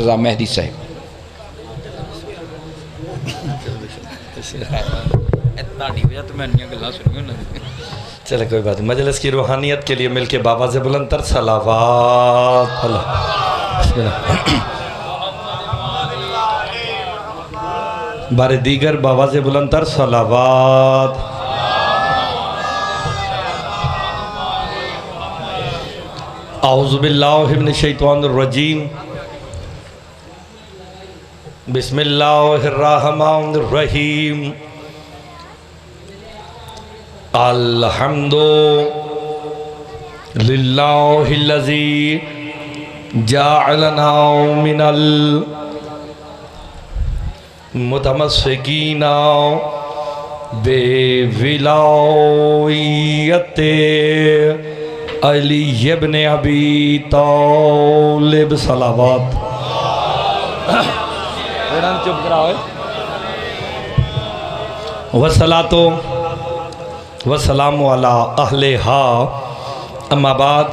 रज़ा मेहदी साहब। चलो कोई बात नहीं। मजलिस की रूहानियत के लिए मिलके बाबा से बुलंद तर सलावात। बारे दीगर बाबा से बुलंद तर सलावात। औज़ु बिल्लाहि मिनश शैतानिर रजीम। बिस्मिल्लाहिर्रहमानिर रहीम। अल्हम्दुलिल्लाहिल्लज़ी जअलना मिनल मुतमस्सिकीना बेविलायते अली इब्न अबी तालिब सलावत। चुप कराओ। वसलातो वसलामु अला अहलिहा अम्मा बाद।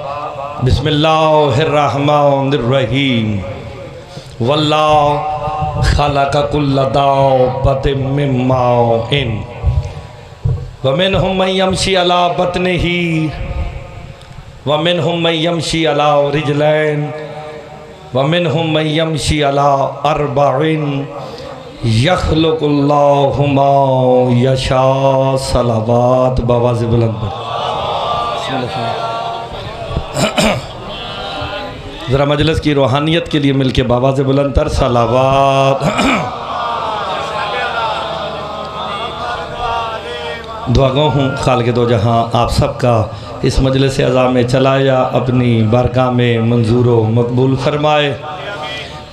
बिस्मिल्लाहिर्रहमानिर रहीम। वल्लाह खलक़ कुल्ला दाब्बतिन मिन माइन व मिनहुम मन यमशी अला बत्निही व मिनहुम मन यमशी अला रिजलैन व मिनहुम मन यमशी अला अर्बईन यखलुकुल्लाहु मा यशा सलावत। बाबा से बुलंद पर ज़रा मजलिस की रूहानियत के लिए मिलके बाबा से बुलंद तर सलावत। दुआ गो हूँ खाल के दो जहाँ आप सबका इस मजलिस अज़ा में चलाया अपनी बारगाह में मंजूर व मकबूल फरमाए।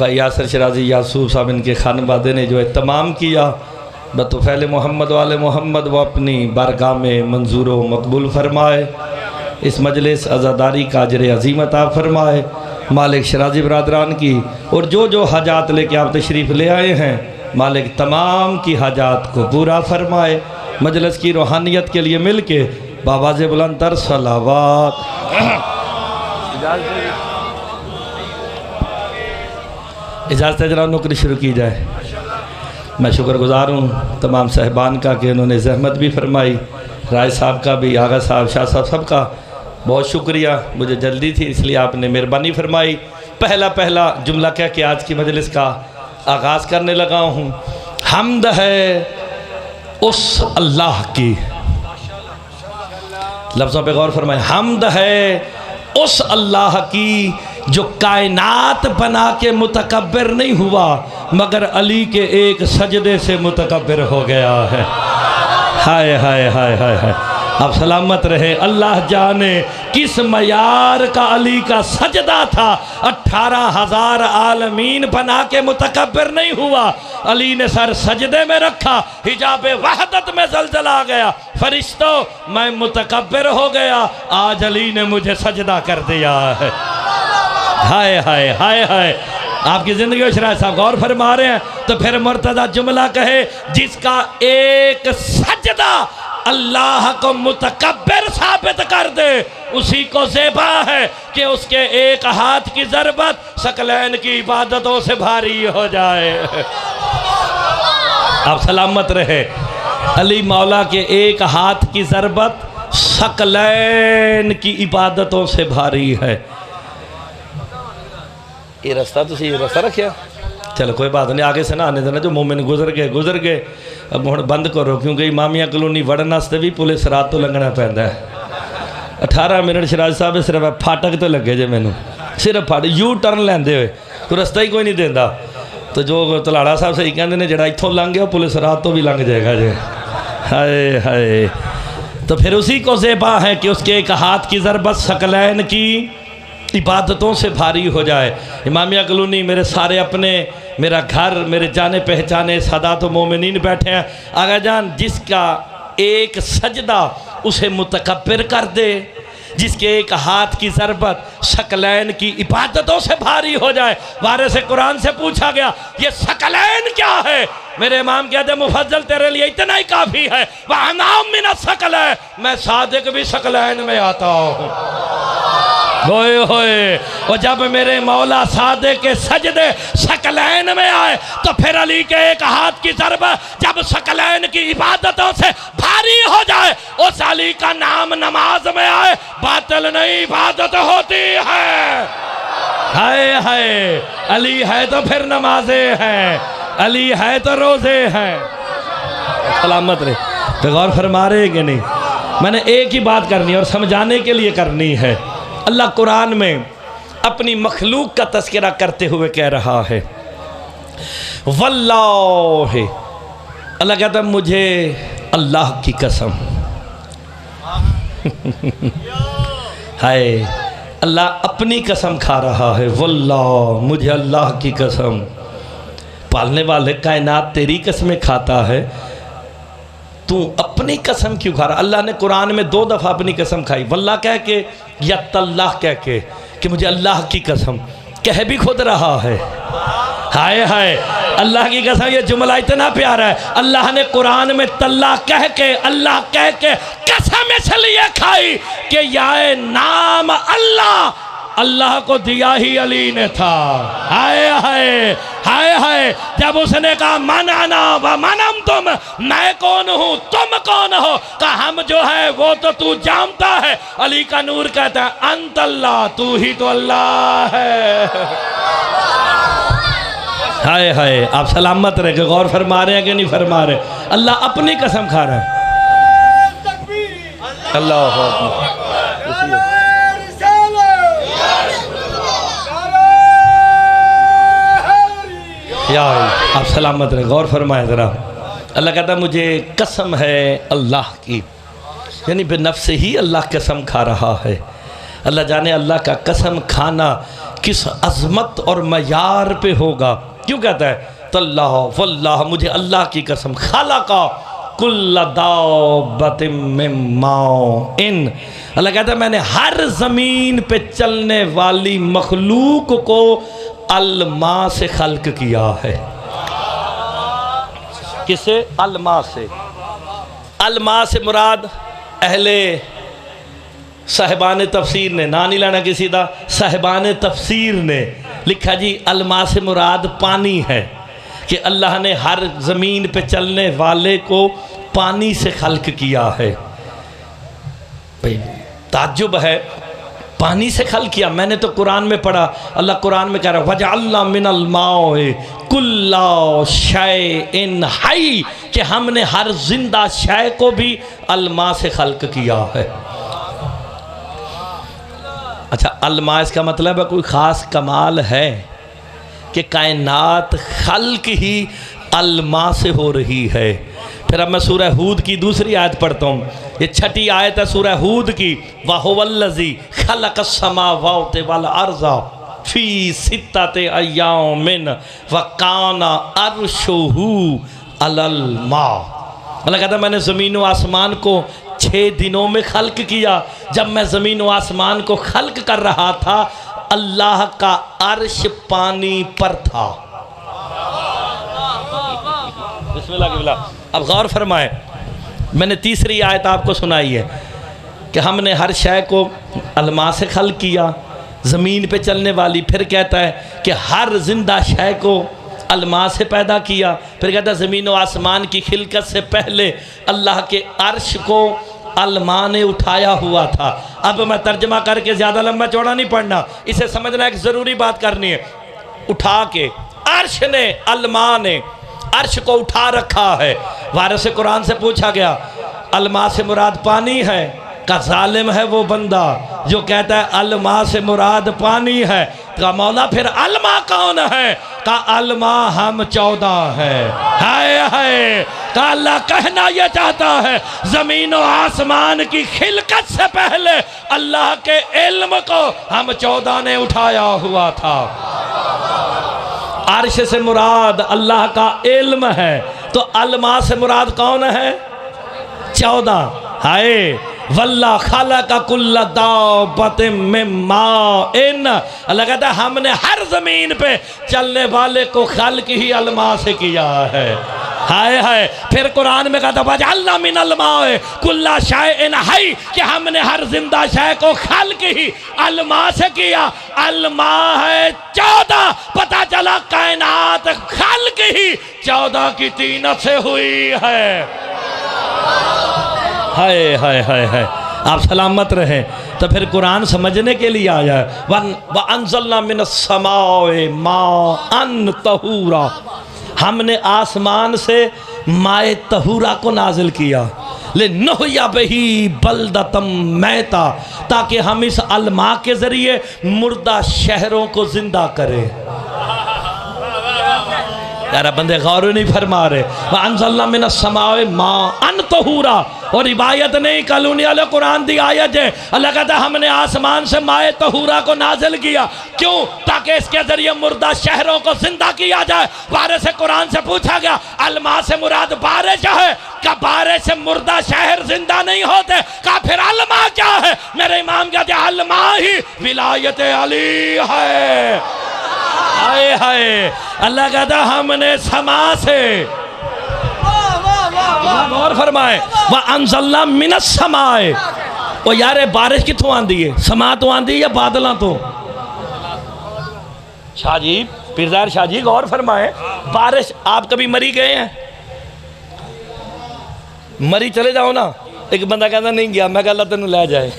भाई यासर शराजी यासूफ साहब इनके खानवादे ने जो एहतमाम किया बतौफ़ैल मोहम्मद वाले मोहम्मद वो अपनी बारगाह में मंजूर व मकबूल फरमाए। इस मजलिस अज़ादारी का अजर अज़ीम अता फरमाए मालिक। शराजी बरादरान की और जो हाजात लेके आप तशरीफ़ ले आए हैं मालिक तमाम की हाजात को पूरा फरमाए। मजलिस की रूहानियत के लिए मिल के बाबा से बुलंद तर सलावत। इजाज़त है जनाब नौकरी शुरू की जाए। मैं शुक्रगुज़ार हूँ तमाम साहिबान का कि उन्होंने ज़हमत भी फरमाई। राय साहब का भी, आगा साहब, शाह साहब, सबका बहुत शुक्रिया। मुझे जल्दी थी इसलिए आपने मेहरबानी फरमाई। पहला जुमला कह के आज की मजलिस का आगाज़ करने लगा हूँ। हम्द है उस अल्लाह की, लफ्ज़ों पे गौर फरमाए। हम्द है उस अल्लाह की जो कायनात बना के मुतकब्बिर नहीं हुआ मगर अली के एक सजदे से मुतकब्बिर हो गया है। हाय हाय हाय हाय हाय। अब सलामत रहे। अल्लाह जाने किस मयार का अली का सजदा था। 18,000 आलमीन बना के मुतकब्बिर नहीं हुआ। अली ने सर सजदे में रखा, हिजाबे वहदत में ज़लज़ला आ गया। फरिश्तों मैं मुतकब्बिर हो गया, आज अली ने मुझे सजदा कर दिया है। हाय हाय हाय हाय। आपकी ज़िंदगी में शराय साहब गौर फरमा रहे हैं तो फिर मुर्तज़ा जुमला कहे जिसका एक सजदा अल्लाह को मुतकब्बिर साबित कर दे उसी को ज़ेबा है कि उसके एक हाथ की ज़रबत सकलैन की इबादतों से भारी हो जाए। आप सलामत रहे। अली मौला के एक हाथ की ज़रबत सकलैन की इबादतों से भारी है। ये रास्ता तो ये रास्ता रखिया। चलो कोई बात नहीं, आगे से ना आने देना। जो मोमिन गुजर गए। अब हम बंद करो क्योंकि इमामिया कलोनी वड़न वास्ते भी पुलिस रात तो लंघना पैंदा है। 18 मिनट शराज साहब सिर्फ फाटक तो लगे जे मैनू, सिर्फ फाटक यू टर्न लेंदे हुए कोई रस्ता ही कोई नहीं देता। तो जो तलाड़ा साहब सही कहते हैं जरा इतों लंघ गया पुलिस रात तो भी लंघ जाएगा जे। हाय हाय। तो फिर उसी को ज़ेबा है कि उसके एक हाथ की ज़रबत सकलैन की इबादतों से भारी हो जाए। इमामिया कलोनी मेरे सारे अपने, मेरा घर, मेरे जाने पहचाने सादात व मोमिनीन बैठे हैं। आगा जान जिसका एक सजदा उसे मुतकब्बिर कर दे, जिसके एक हाथ की ज़रबत सकलैन की इबादतों से भारी हो जाए। वारिस से कुरान से पूछा गया ये सकलैन क्या है? मेरे इमाम कहते मुफज्जल तेरे लिए इतना ही काफ़ी है। वह नाम मिन सकलैन, मैं सादिक भी सकलैन में आता हूँ। होए होए। और जब मेरे मौला सादे के सजदे शकलैन में आए तो फिर अली के एक हाथ की ज़रब जब शकलैन की इबादतों से भारी हो जाए, उस अली का नाम नमाज में आए, बातिल नहीं इबादत होती है। हाय हाय, अली है तो फिर नमाजे हैं, अली है तो रोजे हैं। सलामत रहे। तो गौर फरमा रहे कि नहीं? मैंने एक ही बात करनी है और समझाने के लिए करनी है। अल्लाह कुरान में अपनी मखलूक का तज़किरा करते हुए कह रहा है, वल्लाह, अल्लाह कहता है मुझे अल्लाह की कसम। हाय, अल्लाह अपनी कसम खा रहा है, वल्लाह मुझे अल्लाह की कसम। पालने वाले कायनात तेरी कसमें खाता है, तू अपनी कसम क्यों खा रहा? अल्लाह ने कुरान में 2 दफ़ा अपनी कसम खाई, वल्लाह कह के या तल्लाह कह के, कि मुझे अल्लाह की कसम। कह भी खुद रहा है। हाय हाय, अल्लाह की कसम, ये जुमला इतना प्यारा है। अल्लाह ने कुरान में तल्लाह कह के, अल्लाह कह के कसम इसलिए खाई कि याए नाम अल्लाह, अल्लाह को दिया ही अली ने था। हाय हाय हाय हाय, जब उसने कहा मन आना व मनम तुम, मैं कौन हूँ तुम कौन हो, कहा हम जो है वो तो तू जानता है। अली का नूर कहता है अंत अल्लाह, तू ही तो अल्लाह है। हाय हाय, आप सलामत रहे, गौर फरमा रहे हैं कि नहीं फरमा रहे? अल्लाह अपनी कसम खा रहा है। अल्लाह या आप सलामत रहे, गौर फरमाए ज़रा। अल्लाह कहता है मुझे कसम है अल्लाह की, यानी बेनफ्स ही अल्लाह कसम खा रहा है। अल्लाह जाने अल्लाह का कसम खाना किस अज़मत और मयार पे होगा। क्यों कहता है तल्लाह वल्लाह, मुझे अल्लाह की कसम, खालका कुल्ला दाब्बतिम मिम्मा इन। अल्लाह कहता है मैंने हर ज़मीन पे चलने वाली मखलूक को अलमा से खल्क किया है। किसे? अलमा से। अलमा से मुराद अहले साहिबान तफसीर ने, ना नहीं लाना किसी दा, साहिबान तफसीर ने लिखा जी अलमा से मुराद पानी है, कि अल्लाह ने हर ज़मीन पे चलने वाले को पानी से खल्क किया है। भाई ताज्जुब है, पानी से खल किया। मैंने तो कुरान में पढ़ा, अल्लाह कुरान में कह रहा है वजअल्ना मिनल माए कुल्ला शैइन हई, कि हमने हर जिंदा शय को भी अलमा से खल्क किया है। अच्छा, अलमा इसका मतलब है कोई ख़ास कमाल है कि कायनात खल्क ही अलमा से हो रही है। फिर अब मैं सूरह हूद की दूसरी आयत पढ़ता हूँ, ये 6ठी आयत है सूरह हूद की। वहुवल्लज़ी खलक़स समावाति वल अर्ज़ा फ़ी सित्तति अय्यामिन व काना अर्शुहु अलल मा। अल्लाह कहता है मैंने ज़मीन व आसमान को 6 दिनों में खल्क किया। जब मैं ज़मीन व आसमान को खल्क कर रहा था, अल्लाह का अर्श पानी पर था। बिस्मिल्लाह की बिला। अब गौर फरमाए, मैंने तीसरी आयत आपको सुनाई है कि हमने हर शय को अलमा से खल्क किया, ज़मीन पे चलने वाली। फिर कहता है कि हर जिंदा शय को अलमा से पैदा किया। फिर कहता है ज़मीन व आसमान की खिलकत से पहले अल्लाह के अर्श को अलमा ने उठाया हुआ था। अब मैं तर्जमा करके ज़्यादा लंबा चौड़ा नहीं पढ़ना, इसे समझना एक ज़रूरी बात करनी है। उठा के अर्श ने, अलमा ने अर्श को उठा रखा है। वारिस कुरान से पूछा गया अलमा से मुराद पानी है? का जालिम है वो बंदा जो कहता है अलमा से मुराद पानी है। का मौला फिर अलमा कौन है? का अलमा हम 14 हैं। हाय हाय, का अल्लाह कहना यह चाहता है जमीन और आसमान की खिलकत से पहले अल्लाह के इल्म को हम 14 ने उठाया हुआ था। अर्श से मुराद अल्लाह का इल्म है, तो अलमा से मुराद कौन है? 14। हाय वल्ला खालका कुल्ला दाब्बतिम मिम्मा इन। अल्लाह कहता है हमने हर ज़मीन पे चलने वाले को खल्क ही अलमा से किया है। हाय हाय। फिर कुरान में कहता वजअलना मिनल माए कुल्ला शैइन हई, कि हमने हर जिंदा शय को खल्क ही अलमा से किया। अलमा है 14, पता चला कायनात खल्क ही 14 की तीनत से हुई है। हाय हाय हाय हाय। आप सलामत रहें। तो फिर कुरान समझने के लिए आया है। व अंज़लना मिनस समाए माअन तहूरा, हमने आसमान से माए तहूरा को नाजिल किया। ले नहुया बही बलदतम मैता, ताकि हम इस अलमा के ज़रिए मुर्दा शहरों को जिंदा करें। यार बंदे गौर नहीं फरमा रहे। वह अंज़लना मिनस समाए माअन तहूरा, और रिवायत नहीं कलूनी वाले कुरान दी आयत है। अल्लाह कहता है हमने आसमान से माए तहूरा को नाजिल किया। क्यों? ताकि इसके जरिए मुर्दा शहरों को जिंदा किया जाए। बारिश से कुरान से पूछा गया अलमा से मुराद बारिश है? का बारिश से मुर्दा शहर जिंदा नहीं होते? का फिर अलमा क्या है? मेरे इमाम कहते हैं अलमा ही विलायत अली है। हाय हाय। अल्लाह कहता हमने समा से, और फरमाए वह अंज़लना मिनस समाए। ओ यार बारिश कितों आंदी है? समा तो आंदी या बादलों तो? शाह जी, पीरदार शाह जी गौर फरमाए। बारिश, आप कभी मरी गए हैं? मरी चले जाओ ना। एक बंदा कहता नहीं गया, मैं अल्लाह तेन लै जाए।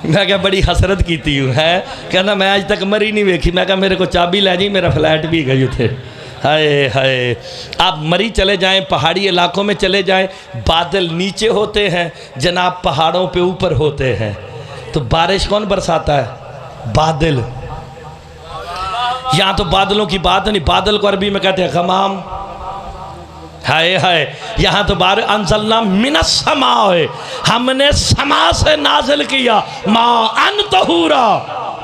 मैं क्या बड़ी हसरत की हूँ है, कहना मैं आज तक मरी नहीं वेखी। मैं क्या मेरे को चाबी लै जी, मेरा फ्लैट भी गई उथे। हाय हाय। आप मरी चले जाएं, पहाड़ी इलाकों में चले जाएं, बादल नीचे होते हैं जनाब, पहाड़ों पे ऊपर होते हैं। तो बारिश कौन बरसाता है? बादल। यहाँ तो बादलों की बात नहीं, बादल को अरबी में कहते हैं गमाम। हाय हाय। यहाँ तो बार अंज़लना मिनस समाए, हमने समा से नाजिल किया माअन तहूरा,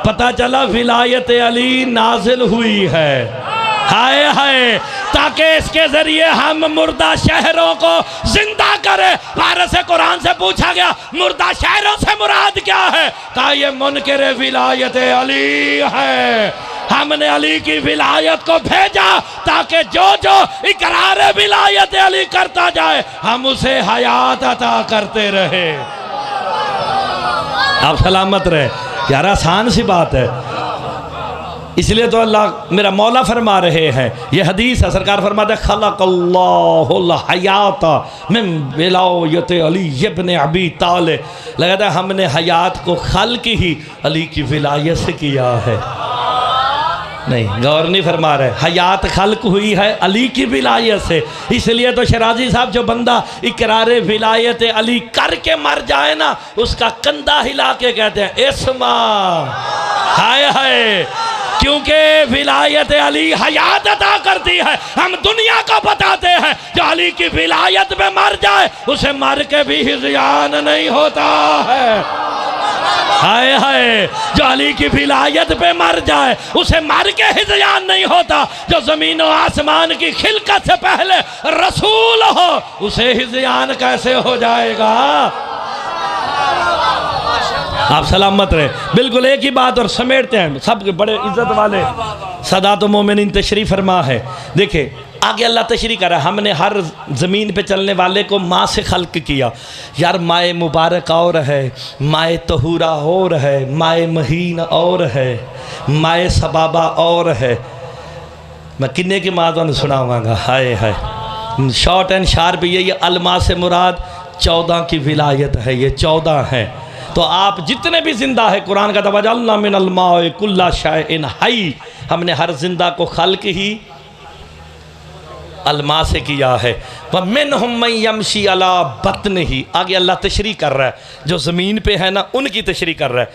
पता चला विलायत अली नाजिल हुई है। हाय हाय। ताकि इसके जरिए हम मुर्दा शहरों को जिंदा करें। भारत से कुरान से पूछा गया मुर्दा शहरों से मुराद क्या है? कहा ये मुनकिर विलायत अली है। हमने अली की विलायत को भेजा ताकि जो जो इकरार विलायत अली करता जाए हम उसे हयात अता करते रहे। आप सलामत रहे। यार आसान सी बात है। इसलिए तो अल्लाह मेरा मौला फरमा रहे हैं, ये हदीस है, सरकार फरमाते खलक़ल्लाहुल हयात मिन विलायत अली इब्न अबी तालिब, लगाता है हमने हयात को खल्क ही अली की विलायत से किया है। नहीं, गौर नहीं फरमा रहे। हयात खल्क हुई है अली की विलायत से। इसलिए तो शराजी साहब जो बंदा इकरार विलायत अली करके मर जाए ना, उसका कंधा हिला के कहते हैं इस्मा। हाय हाय। क्योंकि विलायत अली हयात अता करती है। हम दुनिया को बताते हैं जो अली की विलायत में मर जाए उसे मर के भी हिज़यान नहीं होता है। हाय हाय। जो अली की विलायत पे मर जाए उसे मर के हिज़यान नहीं होता। जो ज़मीन और आसमान की खिलकत से पहले रसूल हो उसे हिज़यान कैसे हो जाएगा? आप सलामत रहे। बिल्कुल एक ही बात और समेटते हैं। सब बड़े इज्जत वाले सदात मोमिनीन तशरीफ़ फरमा है। देखिए आगे अल्लाह तशरीह कर रहा है हमने हर ज़मीन पे चलने वाले को माँ से खल्क किया। यार माए मुबारक और है, माए तहूरा और है, माए महीन और है, माए सबाबा और है। मैं किन्ने की माँ तो सुनावांगा। हाय हाय। शॉर्ट एंड शार्प यही अलमा से मुराद 14 की विलायत है। ये 14 है। तो आप जितने भी जिंदा है, कुरान का वजअलना मिनल माए कुल्ला शैइन हई, हमने हर जिंदा को खल्क ही अलमा से किया है। वह मिनहुम मन यमशी अला बत्निही, आगे अल्लाह तशरीह कर रहा है जो ज़मीन पे है ना उनकी तशरीह कर रहा है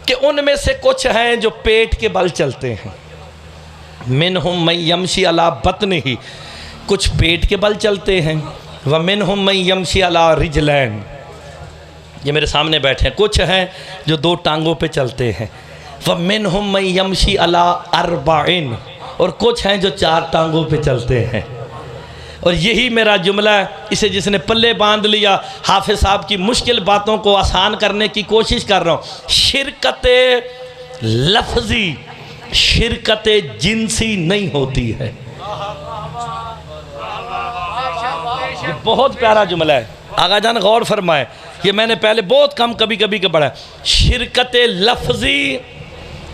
कि उनमें से कुछ हैं जो पेट के बल चलते हैं। मिनहुम मन यमशी अला बत्निही, कुछ पेट के बल चलते हैं। वह मिनहुम मन यमशी अला रिजलैन, ये मेरे सामने बैठे हैं। कुछ हैं जो 2 टांगों पे चलते हैं। वह मिनहुम मन यमशी अला अरबाइन, और कुछ हैं जो 4 टांगों पे चलते हैं। और यही मेरा जुमला है, इसे जिसने पल्ले बांध लिया, हाफिज साहब की मुश्किल बातों को आसान करने की कोशिश कर रहा हूँ। शिरकत लफ्जी, शिरकत जिनसी नहीं होती है। ये बहुत प्यारा जुमला है, आगा जान गौर फरमाए। ये मैंने पहले बहुत कम कभी कभी के पढ़ा। शिरकत लफ्जी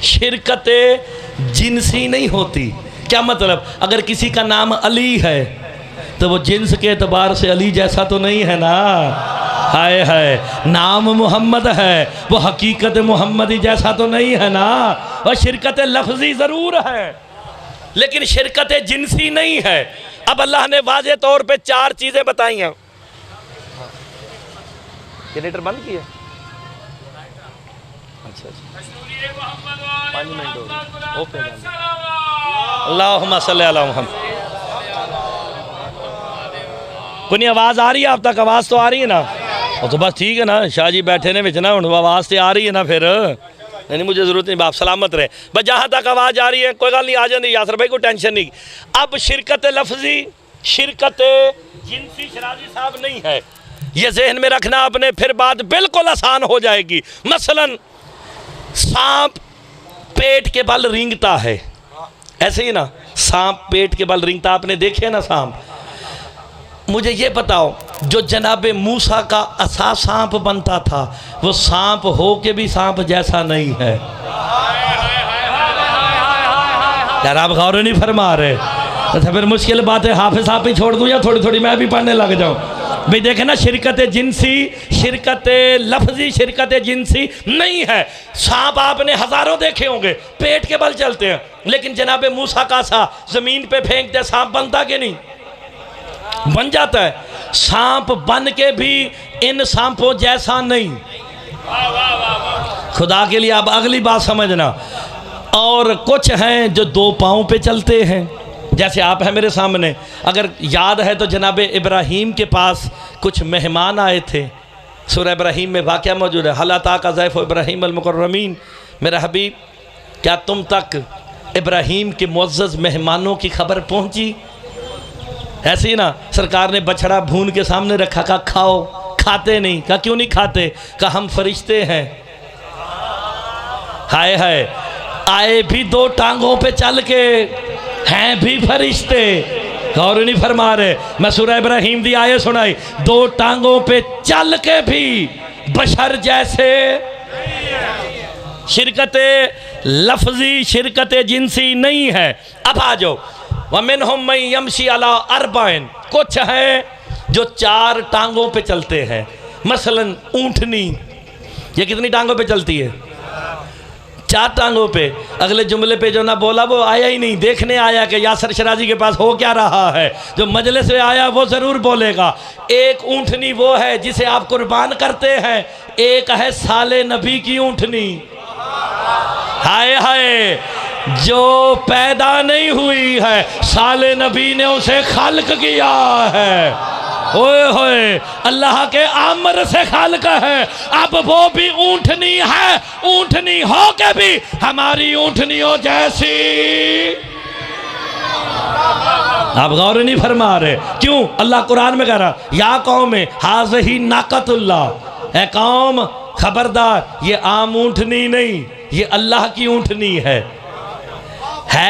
शिरकत जिनसी नहीं होती। क्या मतलब? अगर किसी का नाम अली है तो वो जिन्स के एतबार से अली जैसा तो नहीं है ना। हाय हाय, नाम मोहम्मद है, वो हकीकत मोहम्मदी जैसा तो नहीं है ना। और शिरकत लफ्जी ज़रूर है लेकिन शिरकत जिनसी नहीं है। अब अल्लाह ने वाज़े तौर पे 4 चीज़ें बताई हैं। जनरेटर बंद किया? अच्छा 5 मिनट हो गए। ओके, अल्लाहुम्मा सल्ली अला मुहम्मद। कोई आवाज़ आ रही है आप तक? आवाज़ तो आ रही है ना? और तो बस ठीक है ना, शाह जी बैठे ने बिच ना, आवाज़ तो आ रही है ना, फिर नहीं मुझे ज़रूरत नहीं, बाप सलामत रहे। बस जहाँ तक आवाज़ आ रही है कोई गल नहीं, आ जाती यासर भाई, कोई टेंशन नहीं। अब शिरकत लफ्जी शिरकत जिनसी शराजी साहब नहीं है, ये जहन में रखना आपने, फिर बात बिल्कुल आसान हो जाएगी। मसलन सांप पेट के बल रेंगता है, ऐसे ही ना, सांप पेट के बल रेंगता, आपने देखे ना सांप। मुझे ये बताओ, जो जनाबे मूसा का असा सांप बनता था वो सांप हो के भी सांप जैसा नहीं है। यार आप गौर नहीं फरमा रहे, अच्छा फिर मुश्किल बात है, हाफिज साहब ही छोड़ दूं या थोड़ी थोड़ी मैं भी पढ़ने लग जाऊं? भाई देखे ना, शिरकत जिनसी शिरकत लफ्जी शिरकत जिनसी नहीं है। सांप आपने हजारों देखे होंगे पेट के बल चलते हैं, लेकिन जनाबे मूसा का सा जमीन पे फेंकते सांप बनता कि नहीं? बन जाता है। सांप बन के भी इन सांपों जैसा नहीं। खुदा के लिए आप अगली बात समझना। और कुछ हैं जो 2 पाँव पे चलते हैं, जैसे आप हैं मेरे सामने। अगर याद है तो जनाबे इब्राहीम के पास कुछ मेहमान आए थे, सूरह इब्राहीम में वाक़या मौजूद है। हल अताका ज़ैफ़ु इब्राहीम अल मुकर्रमीन, मेरा हबीब क्या तुम तक इब्राहीम के मुअज़्ज़ज़ मेहमानों की खबर पहुँची? ऐसे ही ना, सरकार ने बछड़ा भून के सामने रखा, कहा खाओ, खाते नहीं। कहा क्यों नहीं खाते? कहा हम फरिश्ते हैं। हाय हाय, आए भी 2 टांगों पे चल के, हैं भी फरिश्ते। गौर नहीं फरमा रहे। मैं सूरह इब्राहीम दी आयत सुनाई, 2 टांगों पे चल के भी बशर जैसे। शिरकत लफ्जी शिरकत जिनसी नहीं है। अब आ जाओ, वमिनहुम मन यमशी अला अरबाइन, कुछ है जो 4 टांगों पे चलते हैं। मसलन ऊँटनी, ये कितनी टांगों पे चलती है? 4 टांगों पे। अगले जुमले पे जो ना बोला वो आया ही नहीं, देखने आया कि यासर शराजी के पास हो क्या रहा है। जो मजलिस में आया वो ज़रूर बोलेगा। एक ऊँटनी वो है जिसे आप कुर्बान करते हैं, एक है साले नबी की ऊँटनी। हाय हाय, जो पैदा नहीं हुई है, साले नबी ने उसे खल्क किया है। ओए होए, अल्लाह के आमर से खल्क है। अब वो भी ऊँटनी है, ऊँटनी हो के भी हमारी ऊँटनियों जैसी। आप गौर नहीं फरमा रहे। क्यों? अल्लाह कुरान में कह रहा, या कौम हाज़ही नाकतुल्लाह, ए कौम खबरदार, ये आम ऊँटनी नहीं, ये अल्लाह की ऊँटनी है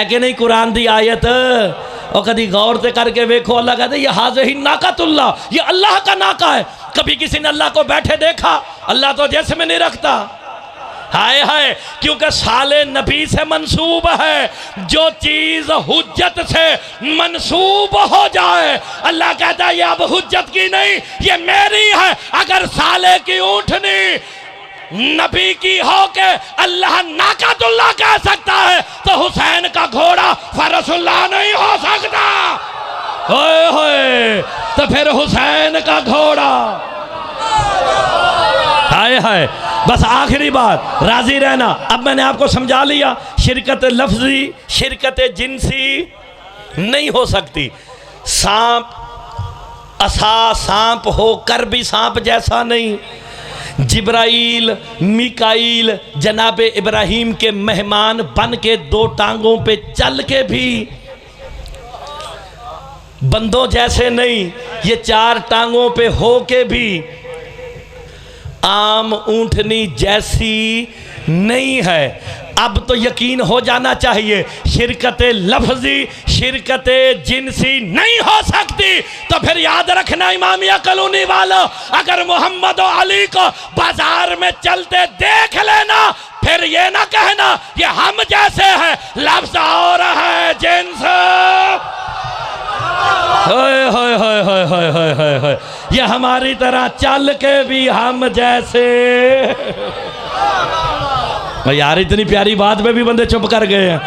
कि नहीं? कुरान दी आयत। और कभी गौर से करके देखो, अल्लाह कहते ये हाज़ही नाकतुल्लाह, ये अल्लाह का नाका है। कभी किसी ने अल्लाह को बैठे देखा? अल्लाह तो जैसे में नहीं रखता। हाय हाय, क्योंकि साले नबी से मंसूब है। जो चीज़ हुज्जत से मंसूब हो जाए, अल्लाह कहता है ये अब हुज्जत की नहीं, ये मेरी है। अगर साले की ऊँटनी नबी की हो के अल्लाह नाकातुल्लाह कह सकता है, तो हुसैन का घोड़ा फरसुल्लाह नहीं हो सकता। होए होए, तो फिर हुसैन का घोड़ा। हाय हाय, बस आखिरी बात, राजी रहना। अब मैंने आपको समझा लिया, शिरकत लफ्जी शिरकत जिनसी नहीं हो सकती। सांप असा सांप हो कर भी सांप जैसा नहीं। जिब्राइल मिकाइल जनाबे इब्राहीम के मेहमान बन के 2 टांगों पे चल के भी बंदों जैसे नहीं, ये 4 टांगों पे हो के भी आम ऊँटनी जैसी नहीं है। अब तो यकीन हो जाना चाहिए शिरकत लफ्जी शिरकत जिनसी नहीं हो सकती। तो फिर याद रखना इमामिया कॉलोनी वालों, अगर मोहम्मद और अली को बाजार में चलते देख लेना फिर ये ना कहना ये हम जैसे हैं, लफ्ज और है जिन्स। होय होय होय होय होय होय होय होय, ये हमारी तरह चल के भी हम जैसे। यार इतनी प्यारी बात में भी बंदे चुप कर गए हैं।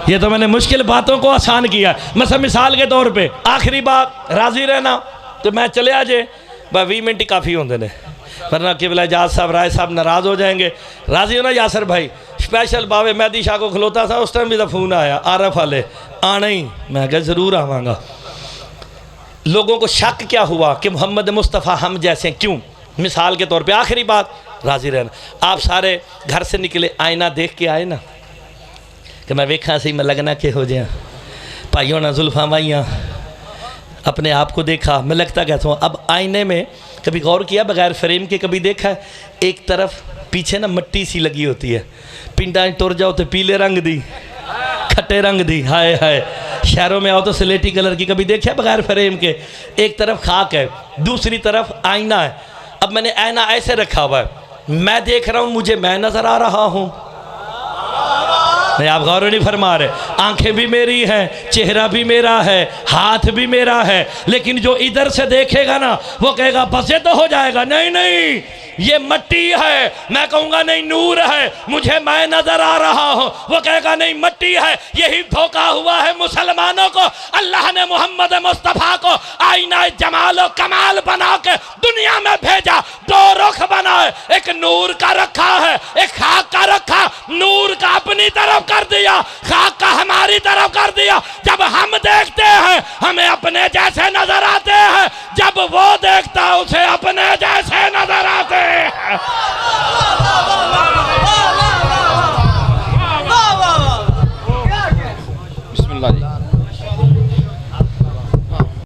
ये तो मैंने मुश्किल बातों को आसान किया। मतलब मिसाल के तौर पे आखिरी बात राजी रहना तो मैं चले आ जाए 20 मिनट ही काफ़ी होंगे ने, वरना केवल एजाज साहब राय साहब नाराज़ हो जाएंगे। राजी हो ना यासर भाई? स्पेशल बावे मेहदी शाह को खलोता था उस टाइम भी तो फ़ोन आया आरफ वाले आना ही, मैं क्या ज़रूर आवाँगा। लोगों को शक क्या हुआ कि मोहम्मद मुस्तफ़ा हम जैसे क्यों? मिसाल के तौर पे आखिरी बात राजी रहना। आप सारे घर से निकले आईना देख के आए ना कि मैं वेखा सी मैं लगना के हो जाए भाइयों ना जुल्फा माइया अपने आप को देखा मैं लगता कहता हूँ। अब आईने में कभी गौर किया बगैर फ्रेम के? कभी देखा है एक तरफ पीछे ना मिट्टी सी लगी होती है, पिंडा तुर जाओ तो पीले रंग दी खट्टे रंग दी, हाय हाय शहरों में आओ तो स्लेटी कलर की। कभी देखा बगैर फ्रेम के? एक तरफ खाक है दूसरी तरफ आईना है। अब मैंने आईना ऐसे रखा हुआ है, मैं देख रहा हूँ मुझे मैं नज़र आ रहा हूँ। नहीं आप गौर नहीं फरमा रहे, आंखें भी मेरी हैं चेहरा भी मेरा है हाथ भी मेरा है, लेकिन जो इधर से देखेगा ना वो कहेगा बस ये तो हो जाएगा। नहीं नहीं ये मट्टी है, मैं कहूँगा नहीं नूर है, मुझे मैं नजर आ रहा हूँ, वो कहेगा नहीं मट्टी है। यही धोखा हुआ है मुसलमानों को। अल्लाह ने मोहम्मद मुस्तफ़ा को आईना जमाल कमाल बना के दुनिया में भेजा, दो रुख बनाए, एक नूर का रखा है एक खाक का रखा। नूर का अपनी तरफ कर दिया, खाक का हमारी तरफ कर दिया। जब हम देखते हैं हमें अपने जैसे नजर आते हैं, जब वो देखता उसे अपने जैसे नजर आते हैं। बिस्मिल्लाह जी।